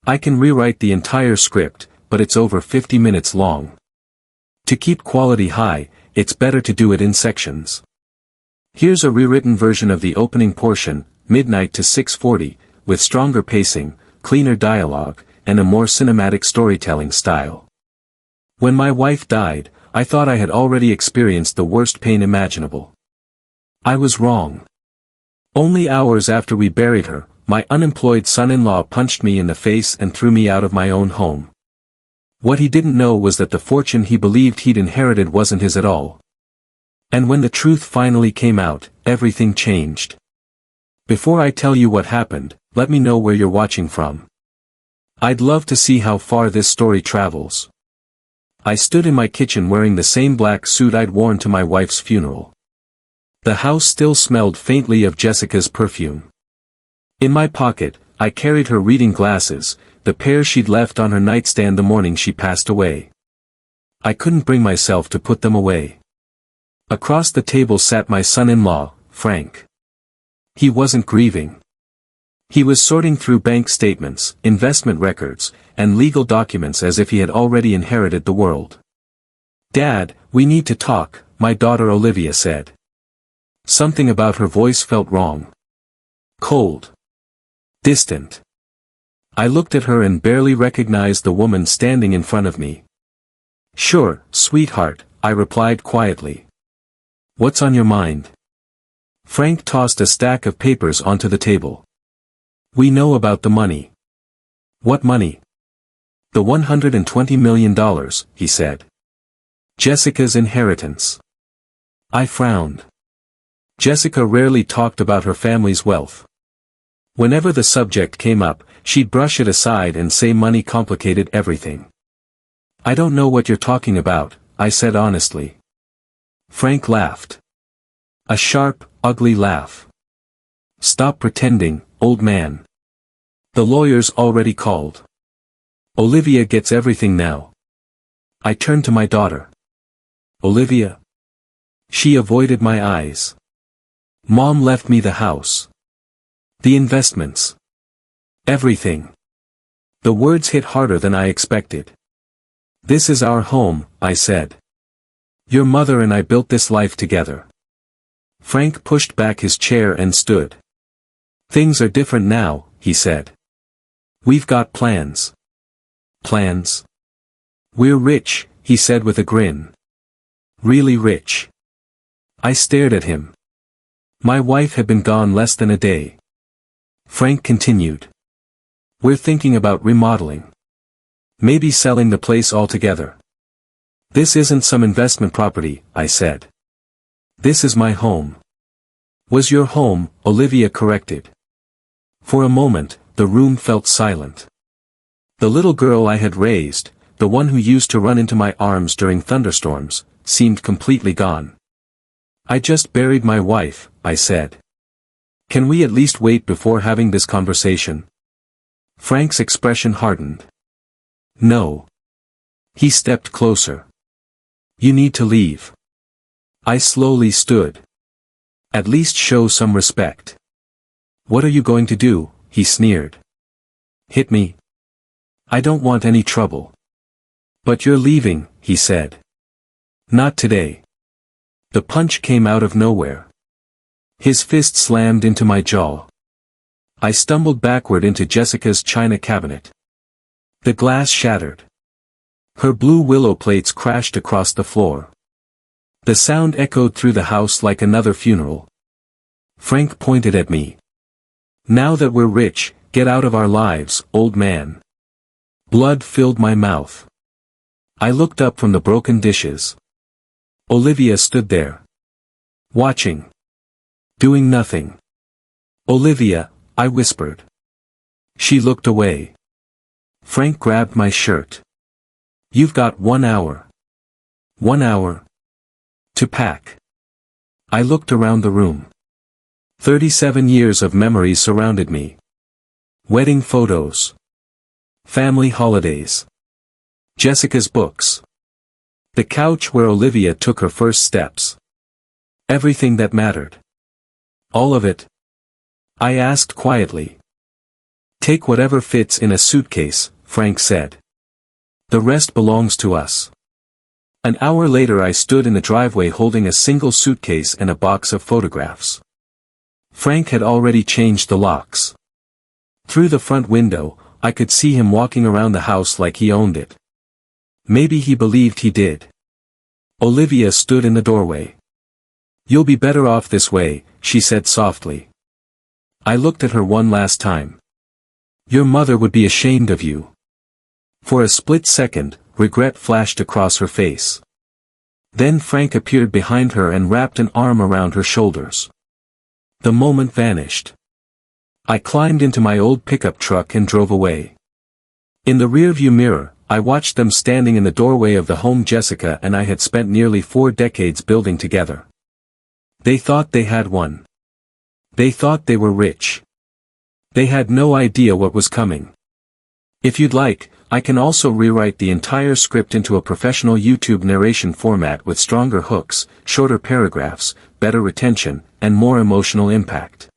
I can rewrite the entire script, but it's over 50 minutes long. To keep quality high, it's better to do it in sections. Here's a rewritten version of the opening portion, midnight to 6:40, with stronger pacing, cleaner dialogue, and a more cinematic storytelling style. When my wife died, I thought I had already experienced the worst pain imaginable. I was wrong. Only hours after we buried her, my unemployed son-in-law punched me in the face and threw me out of my own home. What he didn't know was that the fortune he believed he'd inherited wasn't his at all. And when the truth finally came out, everything changed. Before I tell you what happened, let me know where you're watching from. I'd love to see how far this story travels. I stood in my kitchen wearing the same black suit I'd worn to my wife's funeral. The house still smelled faintly of Jessica's perfume. In my pocket, I carried her reading glasses, the pair she'd left on her nightstand the morning she passed away. I couldn't bring myself to put them away. Across the table sat my son-in-law, Frank. He wasn't grieving. He was sorting through bank statements, investment records, and legal documents as if he had already inherited the world. "Dad, we need to talk," my daughter Olivia said. Something about her voice felt wrong. Cold. Distant. I looked at her and barely recognized the woman standing in front of me. "Sure, sweetheart," I replied quietly. "What's on your mind?" Frank tossed a stack of papers onto the table. "We know about the money." "What money?" "The $120 million, he said. "Jessica's inheritance." I frowned. Jessica rarely talked about her family's wealth. Whenever the subject came up, she'd brush it aside and say money complicated everything. "I don't know what you're talking about," I said honestly. Frank laughed. A sharp, ugly laugh. "Stop pretending, old man. The lawyer's already called. Olivia gets everything now." I turned to my daughter. "Olivia?" She avoided my eyes. "Mom left me the house. The investments. Everything." The words hit harder than I expected. "This is our home," I said. "Your mother and I built this life together." Frank pushed back his chair and stood. "Things are different now," he said. "We've got plans." "Plans?" "We're rich," he said with a grin. "Really rich." I stared at him. My wife had been gone less than a day. Frank continued. "We're thinking about remodeling. Maybe selling the place altogether." "This isn't some investment property," I said. "This is my home." "Was your home," Olivia corrected. For a moment, the room felt silent. The little girl I had raised, the one who used to run into my arms during thunderstorms, seemed completely gone. "I just buried my wife," I said. "Can we at least wait before having this conversation?" Frank's expression hardened. "No." He stepped closer. "You need to leave." I slowly stood. "At least show some respect." "What are you going to do?" he sneered. "Hit me?" "I don't want any trouble." "But you're leaving," he said. "Not today." The punch came out of nowhere. His fist slammed into my jaw. I stumbled backward into Jessica's china cabinet. The glass shattered. Her blue willow plates crashed across the floor. The sound echoed through the house like another funeral. Frank pointed at me. "Now that we're rich, get out of our lives, old man." Blood filled my mouth. I looked up from the broken dishes. Olivia stood there. Watching. Doing nothing. "Olivia," I whispered. She looked away. Frank grabbed my shirt. "You've got 1 hour. 1 hour. To pack." I looked around the room. 37 years of memories surrounded me. Wedding photos. Family holidays. Jessica's books. The couch where Olivia took her first steps. Everything that mattered. All of it? I asked quietly. Take whatever fits in a suitcase, Frank said. The rest belongs to us. An hour later I stood in the driveway holding a single suitcase and a box of photographs. Frank had already changed the locks. Through the front window, I could see him walking around the house like he owned it. Maybe he believed he did. Olivia stood in the doorway. "You'll be better off this way," she said softly. I looked at her one last time. "Your mother would be ashamed of you." For a split second, regret flashed across her face. Then Frank appeared behind her and wrapped an arm around her shoulders. The moment vanished. I climbed into my old pickup truck and drove away. In the rearview mirror, I watched them standing in the doorway of the home Jessica and I had spent nearly 4 decades building together. They thought they had won. They thought they were rich. They had no idea what was coming. If you'd like, I can also rewrite the entire script into a professional YouTube narration format with stronger hooks, shorter paragraphs, better retention, and more emotional impact.